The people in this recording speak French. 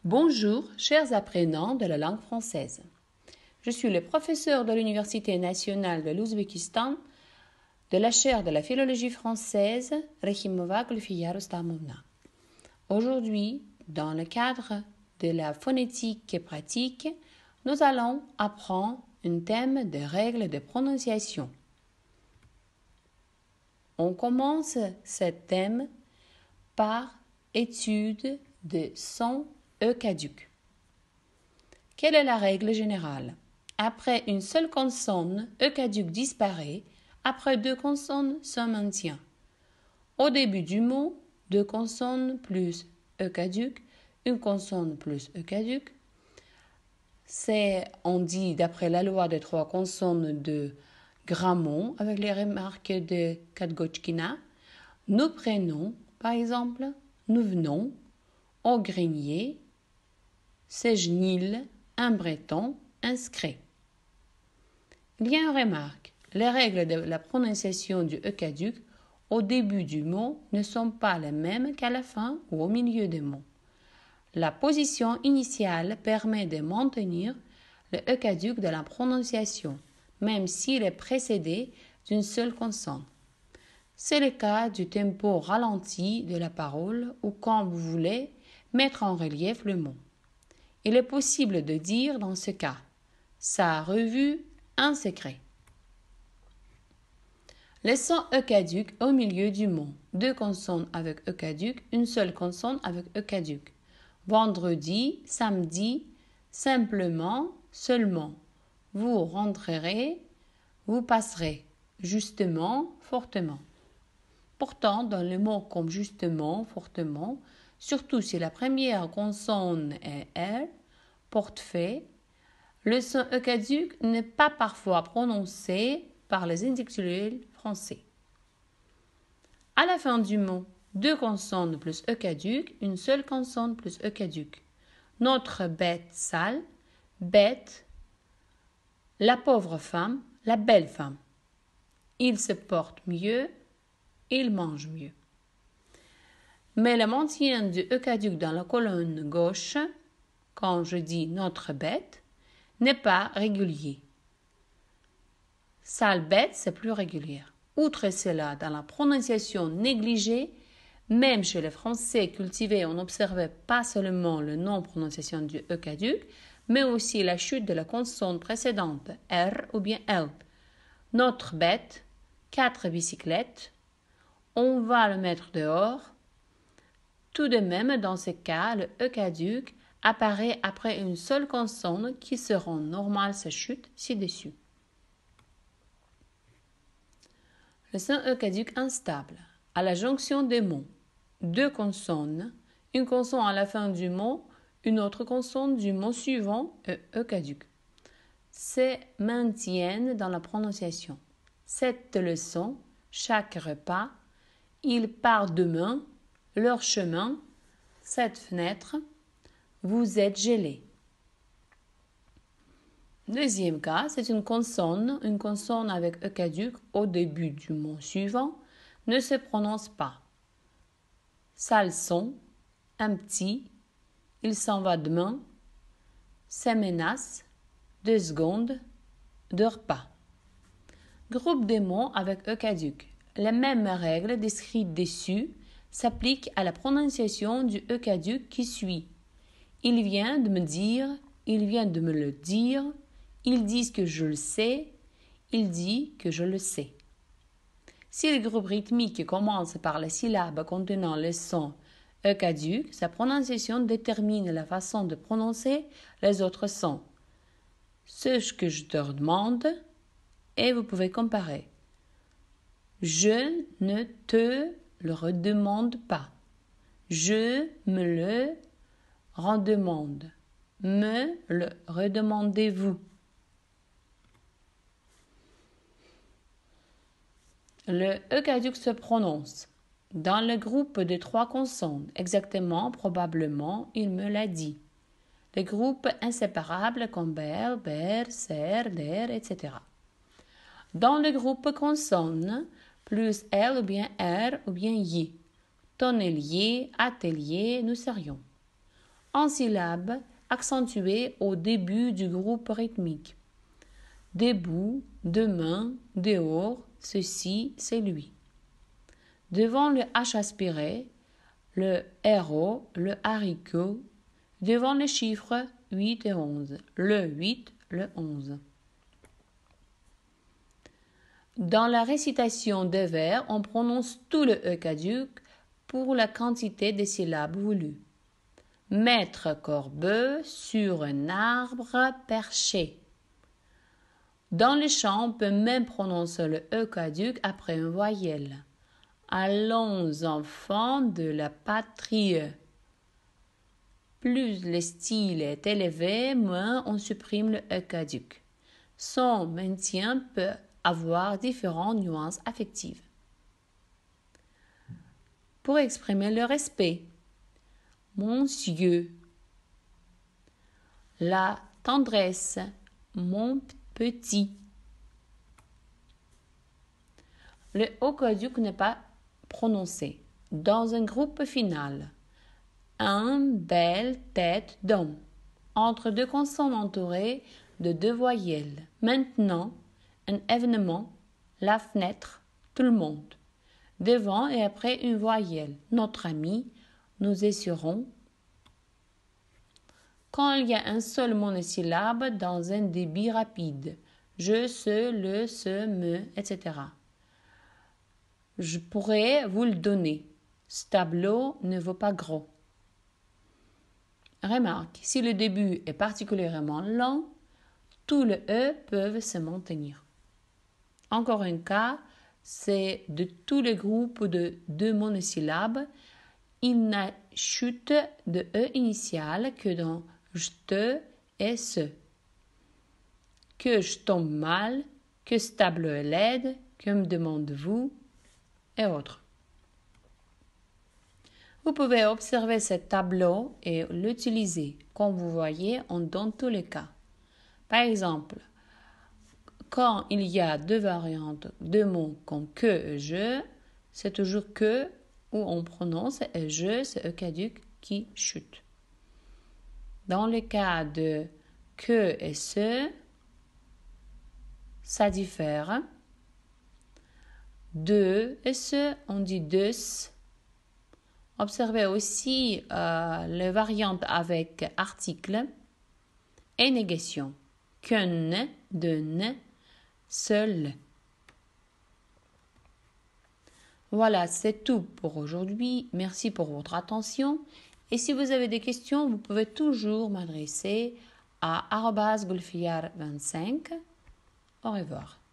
Bonjour, chers apprenants de la langue française. Je suis le professeur de l'Université nationale de l'Ouzbékistan de la chaire de la philologie française Rehimova Gulfiya Rustamovna. Aujourd'hui, dans le cadre de la phonétique pratique, nous allons apprendre un thème de règles de prononciation. On commence ce thème par étude de son caduc. Quelle est la règle générale? Après une seule consonne, caduc disparaît. Après deux consonnes, se maintient. Au début du mot, deux consonnes plus caduc, une consonne plus caduc. On dit d'après la loi des trois consonnes de Grammont avec les remarques de Kadgochkina. Nous prenons, par exemple, nous venons, au grenier, Sejnil, un breton, inscrit. Il y a une remarque. Les règles de la prononciation du caduc au début du mot ne sont pas les mêmes qu'à la fin ou au milieu des mots. La position initiale permet de maintenir le caduc de la prononciation, même s'il est précédé d'une seule consonne. C'est le cas du tempo ralenti de la parole ou quand vous voulez mettre en relief le mot. Il est possible de dire dans ce cas « ça a revu un secret ». Le son caduc au milieu du mot. Deux consonnes avec caduc, une seule consonne avec caduc. Vendredi, samedi, simplement, seulement. Vous rentrerez, vous passerez, justement, fortement. Pourtant, dans le mot comme justement, fortement, surtout si la première consonne est R, portefeuille, le son caduc n'est pas parfois prononcé par les intellectuels français. À la fin du mot, deux consonnes plus caduc, une seule consonne plus caduc. Notre bête sale, bête, la pauvre femme, la belle femme. Il se porte mieux, il mange mieux. Mais le maintien du caduc dans la colonne gauche, quand je dis notre bête, n'est pas régulier. Sale bête, c'est plus régulier. Outre cela, dans la prononciation négligée, même chez les Français cultivés, on n'observait pas seulement le non-prononciation du caduc, mais aussi la chute de la consonne précédente, R ou bien L. Notre bête, 4 bicyclettes, on va le mettre dehors. Tout de même, dans ce cas, le caduc apparaît après une seule consonne qui se rend normale sa chute ci-dessus. Le son caduc instable. À la jonction des mots, deux consonnes, une consonne à la fin du mot, une autre consonne du mot suivant, caduc, se maintiennent dans la prononciation. Cette leçon, chaque repas, il part demain, leur chemin, cette fenêtre, vous êtes gelé. Deuxième cas, c'est une consonne avec caduc au début du mot suivant ne se prononce pas. Sale son, un petit, il s'en va demain, ça menace, 2 secondes, de repas. Groupe des mots avec caduc. Les mêmes règles décrites dessus s'appliquent à la prononciation du caduc qui suit. Il vient de me dire, il vient de me le dire, ils disent que je le sais, il dit que je le sais. Si le groupe rythmique commence par les syllabes contenant le son caduc, sa prononciation détermine la façon de prononcer les autres sons. Ce que je te demande, et vous pouvez comparer. Je ne te le redemande pas. Je me le redemande. Me le redemandez-vous. Le caduc se prononce dans le groupe de 3 consonnes. Exactement, probablement, il me l'a dit. Les groupes inséparables comme ber, ber, ser, der, etc. Dans le groupe consonnes, plus L ou bien R ou bien Y. Tonnelier, atelier, nous serions. en syllabes accentuées au début du groupe rythmique. Debout, demain, dehors, ceci, c'est lui. Devant le H aspiré, le héros, le haricot, devant les chiffres 8 et 11, le 8, le 11. Dans la récitation des vers, on prononce tout le E caduc pour la quantité des syllabes voulues. Maître Corbeau sur un arbre perché. Dans le chant, on peut même prononcer le E caduc après une voyelle. Allons enfants de la patrie. Plus le style est élevé, moins on supprime le E caduc. Son maintien peut avoir différentes nuances affectives. Pour exprimer le respect, monsieur, la tendresse, mon petit. Le O caduc n'est pas prononcé. Dans un groupe final, un belle tête d'homme, entre deux consonnes entourées de deux voyelles. Maintenant, un événement, la fenêtre, tout le monde. Devant et après une voyelle, notre ami, nous essuierons. Quand il y a un seul monosyllabe dans un débit rapide, je, ce, le, ce, me, etc. Je pourrais vous le donner. Ce tableau ne vaut pas gros. Remarque, si le début est particulièrement lent, tous les E peuvent se maintenir. Encore un cas, c'est de tous les groupes de deux monosyllabes, il n'a chute de E initiale que dans je te et ce. Que je tombe mal, que ce tableau est laide, que me demandez-vous, et autres. Vous pouvez observer ce tableau et l'utiliser, comme vous voyez, dans tous les cas. Par exemple, quand il y a deux variantes de mots comme que et je, c'est toujours que où on prononce et je, c'est E caduc qui chute. Dans le cas de que et ce, ça diffère. De et ce, on dit deux. Observez aussi les variantes avec article et négation. Qu'un, de, seul. Voilà, c'est tout pour aujourd'hui. Merci pour votre attention. Et si vous avez des questions, vous pouvez toujours m'adresser à @golfiar25. Au revoir.